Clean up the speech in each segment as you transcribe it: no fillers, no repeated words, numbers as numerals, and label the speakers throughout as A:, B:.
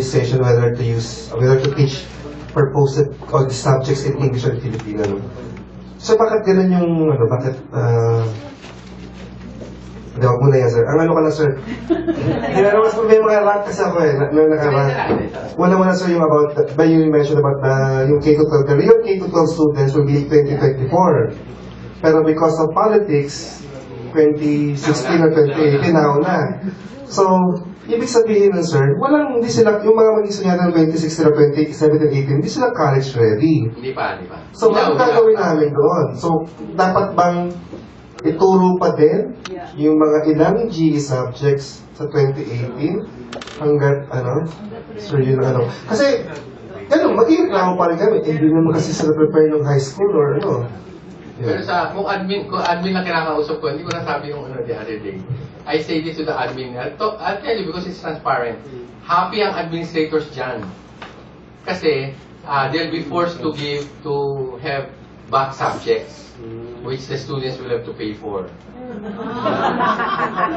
A: Session whether to teach purposed all the subjects in English or Filipino. No? So bakit ganun yung bakit hindi, wag muna yan, sir. Ang ano ka na, sir? Mas may mga rank kasi ako eh, nakarang. Wala sir, yung about, you mentioned about yung K-12, the real K-12 students will be 2024. Pero because of politics, 2016 or 2018, now na. So, ibig sabihin nun, sir, hindi sila, yung mga maging estudyante ng 2016 or 2017 18, hindi sila college ready.
B: Hindi pa.
A: So, ano gagawin namin doon? So, dapat bang ituro pa din yung mga ilang GE subjects sa 2018 hanggat, sir, yun Kasi, magiging reklamo pa rin kami. Hindi naman kasi sila prepare ng high school or
B: Pero kung admin na kinakausap ko, hindi ko nasabi yung the other day. I say this to the admin. I'll tell you because it's transparent. Happy ang administrators dyan. Kasi, they'll be forced to have back subjects, which the students will have to pay for.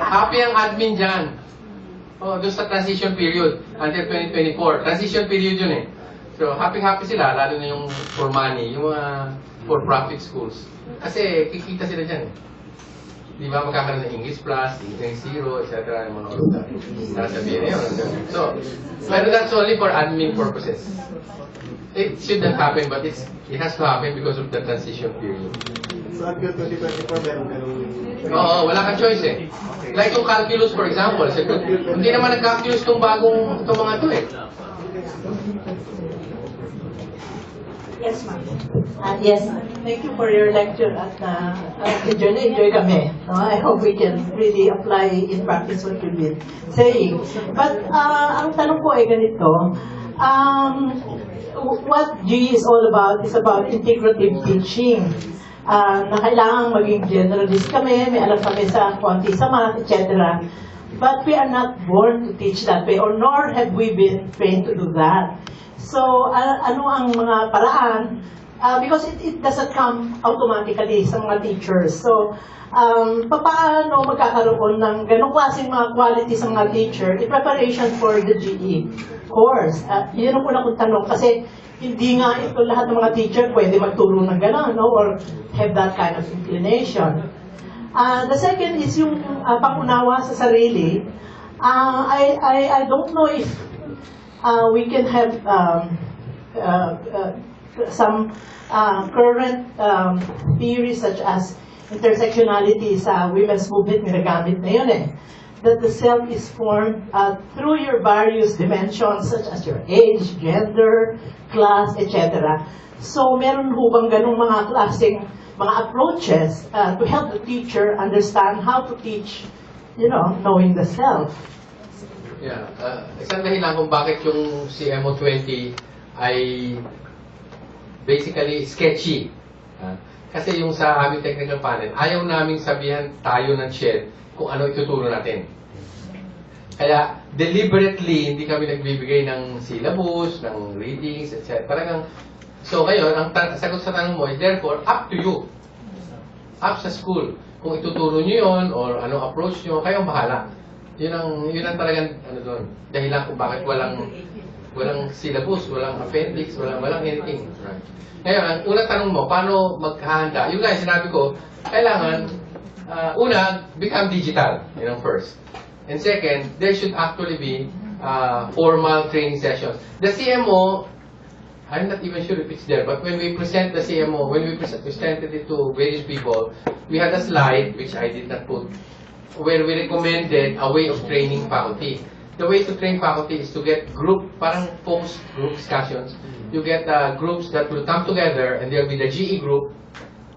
B: Happy ang admin dyan. Doon sa transition period until 2024. Transition period yun eh. So, happy sila, lalo na yung for money, yung mga for-profit schools. Kasi, kikita sila dyan eh. Di ba, magkakaroon ng English Plus, English Zero, etc. Yung mga sasabihin na yun. So, pero that's only for admin purposes. It shouldn't happen, but it has to happen because of the transition period.
A: So, until 2024, meron ganun.
B: Oo, wala kang choice eh. Like yung calculus, for example. Hindi naman nag-calculus itong mga ito eh.
C: Yes, ma'am. Yes, thank you for your lecture at enjoy kami. I hope we can really apply in practice what you've been saying. But ang tanong ko ay ganito, what GE is all about is about integrative teaching. Na kailangan maging generalist kami, may alam kami sa konti sa math, etc. But we are not born to teach that way, or nor have we been trained to do that. So, ano ang mga paraan? Because it doesn't come automatically sa mga teachers. So, paano magkakaroon ng ganong klaseng mga qualities sa mga teacher in preparation for the GE course? Yun ang una kong tanong kasi hindi nga ito lahat ng mga teacher pwede magturo ng gano'n, or have that kind of inclination. The second is yung pangunawa sa sarili. I don't know if we can have some current theories such as intersectionality sa women's movement, nagagamit na yun eh. That the self is formed through your various dimensions such as your age, gender, class, etc. So meron ho bang ganung mga klaseng mga approaches to help the teacher understand how to teach, knowing the self?
B: Yeah. Isang dahilan kung bakit yung CMO 20 ay basically sketchy. Kasi yung sa aming technical panel, ayaw naming sabihan tayo ng shed kung ano ituturo natin. Kaya deliberately hindi kami nagbibigay ng syllabus, ng readings, etc. So ngayon, ang sagot sa tanong mo is therefore up to you. Up sa school. Kung ituturo nyo yun or anong approach nyo, kayong bahala. Yun ang talagang doon. Dahilan kung bakit walang syllabus, walang appendix, walang anything. Right. Ngayon, ang unang tanong mo, paano maghahanda? Yung nga, sinabi ko, kailangan, una, become digital, first. And second, there should actually be formal training sessions. The CMO, I'm not even sure if it's there, but when we present the CMO, when we presented it to various people, we had a slide, which I did not put, where we recommended a way of training faculty. The way to train faculty is to get parang focus group discussions. You get groups that will come together, and there will be the GE group,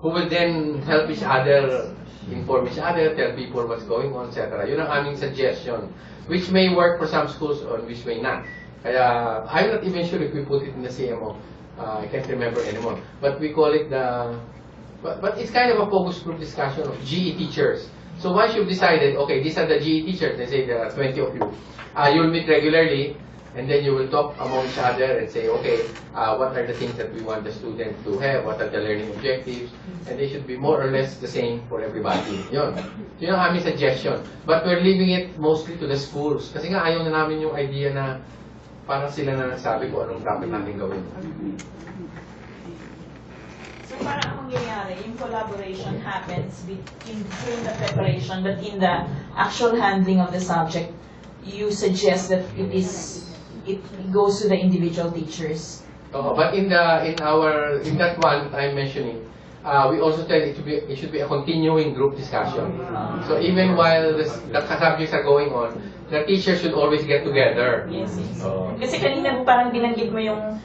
B: who will then help each other, inform each other, tell people what's going on, etc. Yun ang aming suggestion, which may work for some schools or which may not. Kaya, I'm not even sure if we put it in the CMO. I can't remember anymore. But we call it but it's kind of a focus group discussion of GE teachers. So once you've decided, okay, these are the GE teachers, let's say there are 20 of you, you'll meet regularly, and then you will talk among each other and say, okay, what are the things that we want the student to have, what are the learning objectives, and they should be more or less the same for everybody. Yun ang aming suggestion. But we're leaving it mostly to the schools. Kasi nga ayaw na namin yung idea na para sila na nagsabi kung anong dapat natin gawin.
D: So parang ang mangyayari, yung collaboration happens during the preparation, but in the actual handling of the subject, you suggest that it goes to the individual teachers.
B: But in that one that I'm mentioning, we also said it should be a continuing group discussion. So even while the subjects are going on, the teachers should always get together.
D: Yes, yes. Kasi kanina po parang binanggit mo yung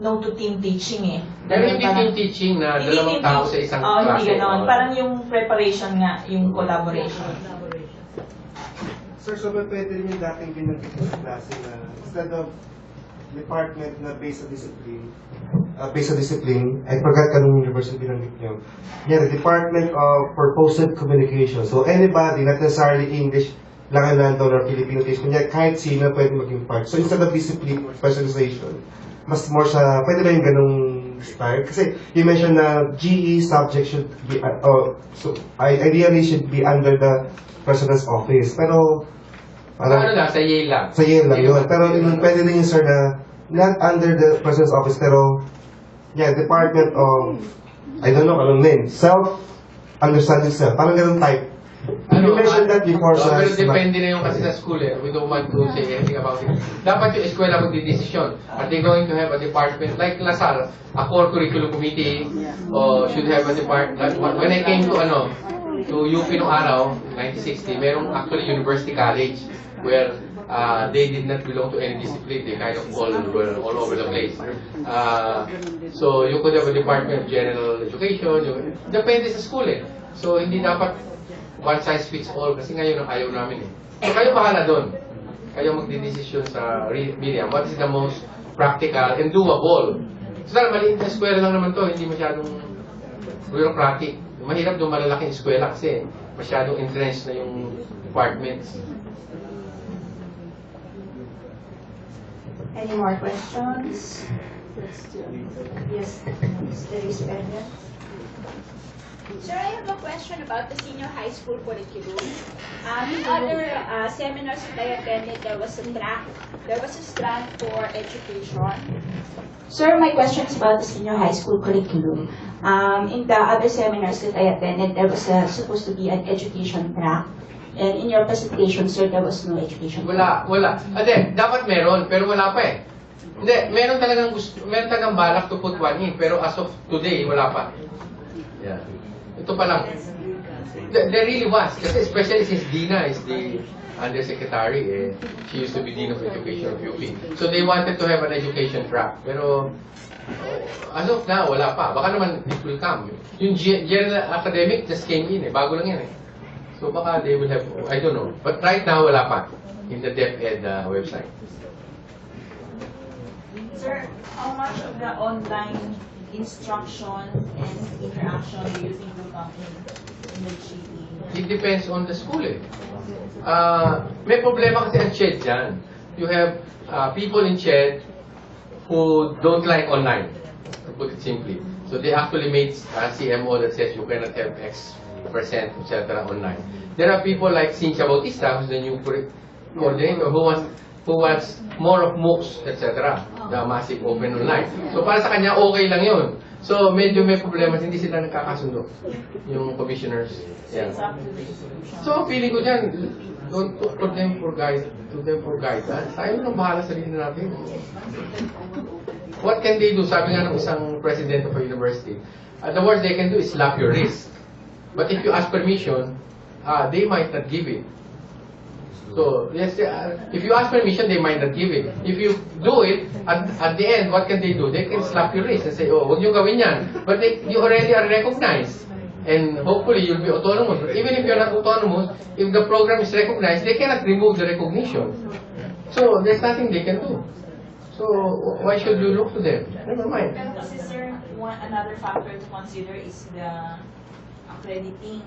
D: no to team teaching eh.
B: Pero hindi team teaching na dalawang tao sa isang klase.
D: Hindi ganon. Parang yung preparation nga, yung collaboration.
A: Sir, so pwede rin yung dating binanggit ko sa klase na instead of department na based on discipline, I forgot kanong university binanggit nyo. Yeah, the Department of Purposive Communication. So anybody, not necessarily English lang ang landon or Filipino teacher, kunya kahit sino pwede maging part. So instead of discipline or specialization, mas more sa, pwede ba yung ganong style? Kasi you mentioned na GE subject should be, ideally should be under the President's office. Pero,
B: Ano lang, sa Yale lang.
A: sa Yale lang yun. Pero pwede din yun, sir, na not under the President's office, pero, yeah, Department of, I don't know, anong name, self-understanding self. Parang ganun type. You mentioned that before, sir.
B: Pero depende na yung kasi sa school eh. We don't want to say anything about it. Dapat yung eskwela magdidesisyon. Are they going to have a department like Lasal, a core curriculum committee, or should have a department? When I came to UP noong araw, 1960, merong actually university college where they did not belong to any discipline. They kind of were all over the place. So you could have a department of general education. Depende sa school eh. So hindi dapat one size fits all kasi ngayon ang ayaw namin eh. So kayo bahala doon. Kayo magdidesisyon sa Miriam, what is the most practical and doable. So maliit na eskwela lang naman to, hindi masyadong bureaucratic. Mahirap doon malalaking eskwela kasi masyadong entrenched na yung departments.
E: Any more questions? Yes, Mr. Ispenda.
F: Sir, I have a question about the senior high school curriculum. In other seminars that I attended, there was a strand for education.
E: Sir, my question is about the senior high school curriculum. In the other seminars that I attended, there was supposed to be an education track. And in your presentation, sir, there was no education track.
B: Wala. Ate, dapat meron, pero wala pa eh. Hindi, meron talagang balak to put one in, pero as of today, wala pa. Yeah. Ito pa lang. There really was, kasi especially since Dina is the undersecretary, she used to be Dean of Education of UP. So they wanted to have an education track, pero as of now, wala pa. Baka naman it will come. Yung general academic just came in, bago lang yan eh. So baka they will have, I don't know. But right now, wala pa in the DepEd website.
D: Sir, how much of the online instruction and interaction do you think will come in the GE?
B: It depends on the school eh. May problema kasi ang CHED dyan. You have people in CHED who don't like online, to put it simply. So they actually made a CMO that says you cannot have X%, etc. online. There are people like Cynthia Bautista, who's the new coordinator, who wants more of MOOCs, etc. The massive open online. So para sa kanya, okay lang yun. So medyo may problema, hindi sila nagkakasundo, yung commissioners. Yeah. So feeling ko dyan, don't to them for guidance. Tayo nang bahala sa sarili natin. What can they do? Sabi nga ng isang president of a university, the worst they can do is slap your wrist. But if you ask permission, they might not give it. So, yes, if you ask permission, they might not give it. If you do it, at the end, what can they do? They can slap your wrist and say, oh, huwag niyo gawin yan. But you already are recognized. And hopefully, you'll be autonomous. But even if you're not autonomous, if the program is recognized, they cannot remove the recognition. So, there's nothing they can do. So, why should you look to them? Never mind.
D: Pero kasi sir, another factor to consider is the accrediting.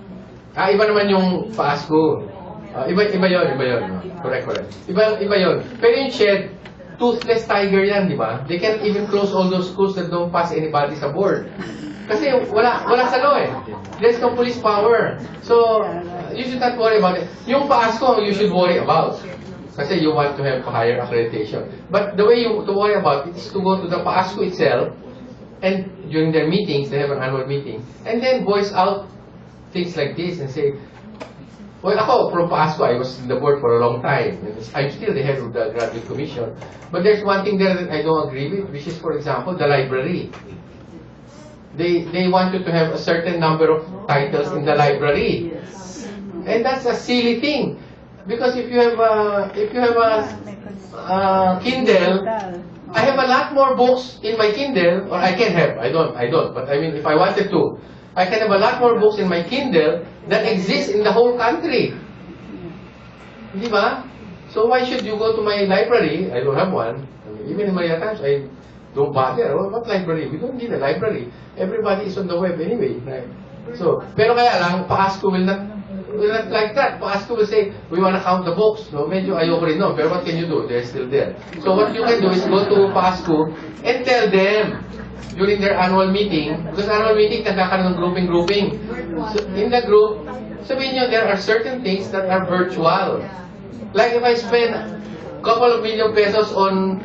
B: Iba naman yung PASCO. Iba yun. Correct. Iba yun. Pero yung SHED, toothless tiger yan, di ba? They can't even close all those schools that don't pass anybody sa board. Kasi wala sa law eh. There's no police power. So, you should not worry about it. Yung PASCO, you should worry about. Kasi you want to have higher accreditation. But the way you to worry about it is to go to the PASCO itself, and during their meetings, they have an annual meeting, and then voice out things like this and say, well, ako, from PASCO, I was in the board for a long time. And I'm still the head of the graduate commission. But there's one thing there that I don't agree with, which is, for example, the library. They want you to have a certain number of titles in the library. And that's a silly thing. Because if you have a Kindle, I have a lot more books in my Kindle, or I can have, I don't, but I mean, if I wanted to, I can have a lot more books in my Kindle that exist in the whole country. Di ba? So why should you go to my library? I don't have one. I mean, even in my times, I don't bother. Oh, what library? We don't need a library. Everybody is on the web anyway. Right? So, pero kaya lang, PASCO will not like that. PASCO will say, we want to count the books. No, medyo ayoko rin, no? Pero what can you do? They're still there. So what you can do is go to PASCO and tell them during their annual meeting, because annual meeting, nagkakaroon ng grouping. So in the group, sabihin nyo, there are certain things that are virtual. Like if I spend a couple of million pesos on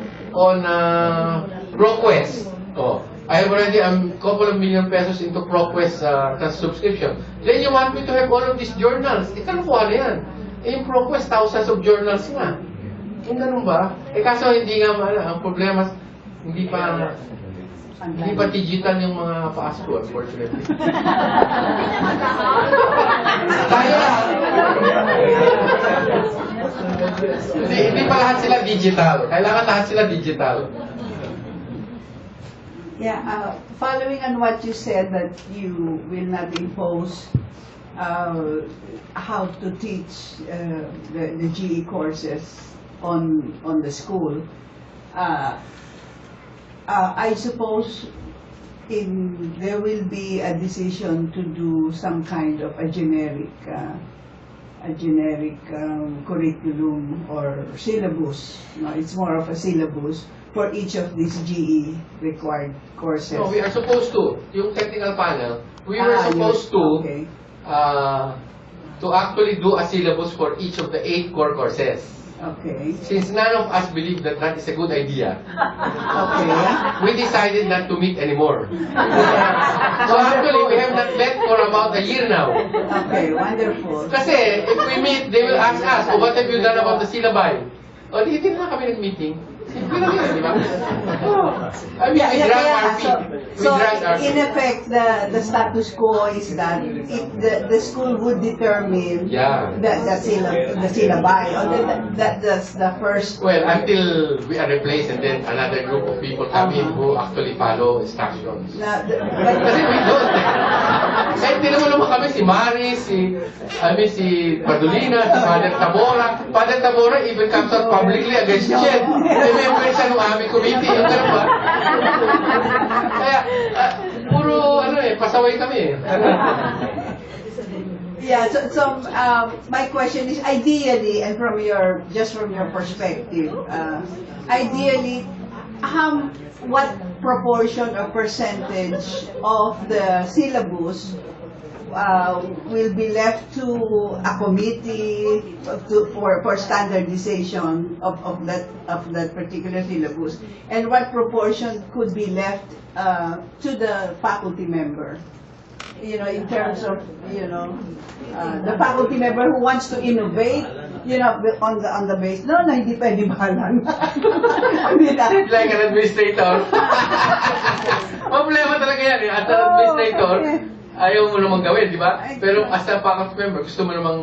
B: ProQuest, I have already a couple of million pesos into ProQuest subscription. Then you want me to have all of these journals. Kalukuhan na yan. Yung ProQuest, thousands of journals nga. Yung ganun ba? Kaso hindi nga, ang problema, hindi pa digital yung mga PASCO, unfortunately. Tayo lang. Hindi pa lahat sila digital. Kailangan lahat sila digital.
G: Yeah, following on what you said that you will not impose how to teach the GE courses on the school, I suppose there will be a decision to do some kind of a generic curriculum or syllabus. No, it's more of a syllabus for each of these GE required courses.
B: No, we are supposed to. Yung technical panel, we were supposed to
G: okay.
B: To actually do a syllabus for each of the 8 core courses.
G: Okay.
B: Since none of us believe that that is a good idea,
G: Okay.
B: we decided not to meet anymore. So actually, we have not met for about a year now.
G: Okay, wonderful.
B: Kasi if we meet, they will ask us, oh, what have you done about the syllabi? O, di na kami nag-meeting. Simple lang yun, di ba? I mean, we drag our feet. We
G: So,
B: drag our
G: in
B: feet.
G: effect, the status quo is that if the school would determine
B: Yeah.
G: the syllabi, or that's the first.
B: Well, until we are replaced and then another group of people come in who actually follow instructions. Kasi we don't. Kahit tinaman naman kami si Maris, si Padulina, si Father Tabora. Father Tabora even comes out publicly against Chen. Remember siya nung aming committee. Yung ganun ba? Kaya, puro, pasaway kami.
G: Yeah, so my question is, ideally, and from your perspective, ideally, what proportion or percentage of the syllabus will be left to a committee for standardization of that particular syllabus, and what proportion could be left to the faculty member? You know, in terms of the faculty member who wants to innovate, on the base. No, hindi pwede bahalan.
B: Like an administrator. Problema talaga yan. As an administrator, ayaw mo namang gawin, di ba? Pero as a faculty member, gusto mo namang...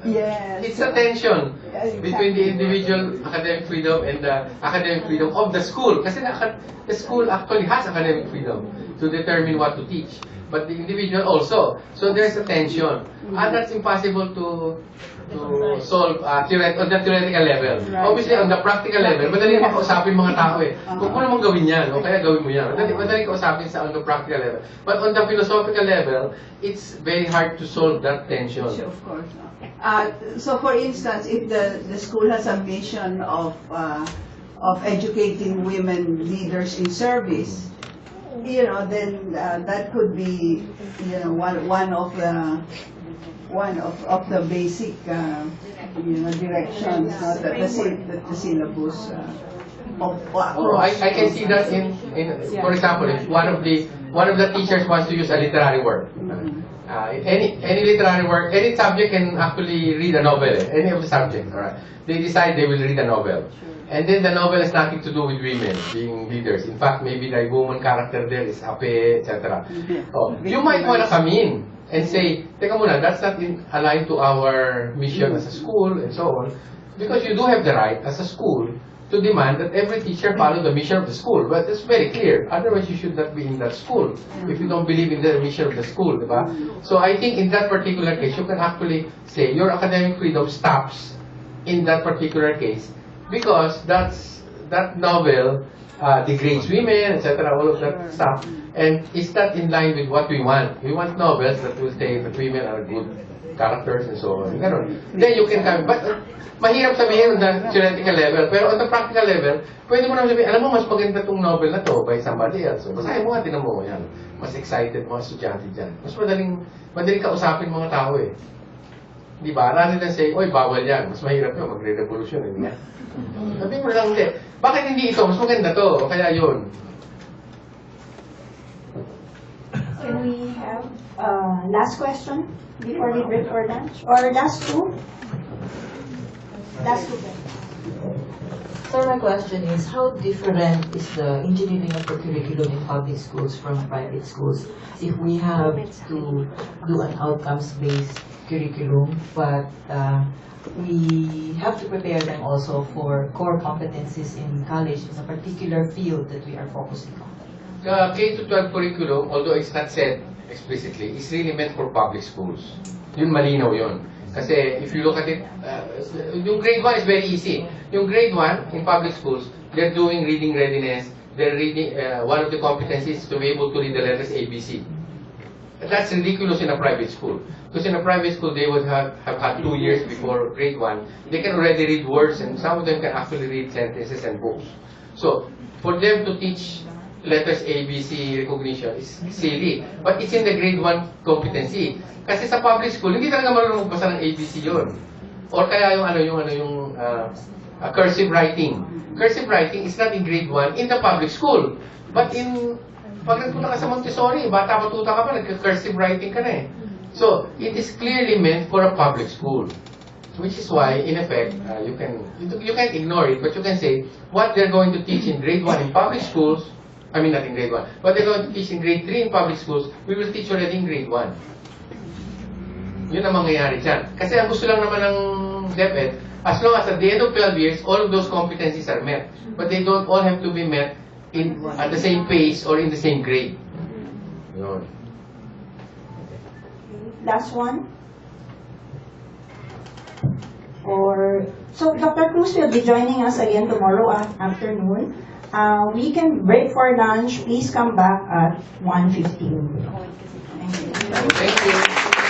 G: Yes.
B: It's a tension between the individual academic freedom and the academic freedom of the school. Kasi the school actually has academic freedom to determine what to teach. But the individual also. So there's a tension. And that's impossible to solve on the theoretical level.
G: Right.
B: Obviously, on the practical level, madali naman kausapin mga tao eh. Huwag mo namang gawin yan, o kaya gawin mo yan. Madali kausapin on the practical level. But on the philosophical level, it's very hard to solve that tension.
G: Of course. So, for instance, if the school has a mission of educating women leaders in service, then that could be, one of the basic directions, that the syllabus
B: Oh, I can see that for example, if one of the teachers wants to use a literary work. Any literary work, any subject can actually read a novel, any of the subjects, alright? They decide they will read a novel. And then the novel has nothing to do with women being leaders. In fact, maybe the woman character there is Ape, etc. Oh, you might want to come in and say, teka muna, that's not aligned to our mission as a school and so on. Because you do have the right as a school to demand that every teacher follow the mission of the school. But it's very clear. Otherwise, you should not be in that school if you don't believe in the mission of the school, diba? So I think in that particular case, you can actually say your academic freedom stops in that particular case because that novel degrades women, etc., all of that stuff. And it's not in line with what we want. We want novels that will say that women are good characters and so on. Then you can come. But mahirap sabihin on the theoretical level. Pero on the practical level, pwede mo naman sabihin, alam mo, mas maganda itong novel na to by somebody else. So, basahin mo nga, tinan mo. Yan. Mas excited mga estudyante dyan. Mas madaling kausapin mga tao eh. Di ba? Rather than say, oy, bawal yan. Mas mahirap yun, magre-revolution. Hindi nga. Sabihin mo lang, hindi. Bakit hindi ito? Mas maganda to. Kaya yun.
E: Can we have last question before we break for lunch? Or last two? Last two questions.
H: So my question is, how different is the engineering of the curriculum in public schools from private schools? If we have to do an outcomes-based curriculum, but we have to prepare them also for core competencies in college in a particular field that we are focusing on.
B: The K-12 curriculum, although it's not said explicitly, is really meant for public schools. Yun malinaw yun. Kasi if you look at it, yung grade 1 is very easy. Yung grade 1 in public schools, they're doing reading readiness. They're reading, one of the competencies is to be able to read the letters ABC. That's ridiculous in a private school. Because in a private school, they would have had 2 years before grade 1. They can already read words, and some of them can actually read sentences and books. So, for them to teach letters ABC recognition is silly. But it's in the grade 1 competency. Kasi sa public school, hindi talaga marunong magbasa ng ABC yun. Or kaya yung cursive writing. Cursive writing is not in grade 1 in the public school. But pag nagpunta ka sa Montessori, bata matuta ka pa, nag-cursive writing ka na eh. So, it is clearly meant for a public school. Which is why, in effect, you can't ignore it, but you can say, what they're going to teach in grade 1 in public schools, I mean not in grade 1, what they're going to teach in grade 3 in public schools, we will teach already in grade 1. Yun ang mangyayari dyan. Kasi ang gusto lang naman ng DepEd, as long as at the end of 12 years, all of those competencies are met. But they don't all have to be met at the same pace or in the same grade. Yun.
E: Last one? So Dr. Cruz will be joining us again tomorrow afternoon. We can break for lunch. Please come back at 1:15. Thank you.
B: Thank you.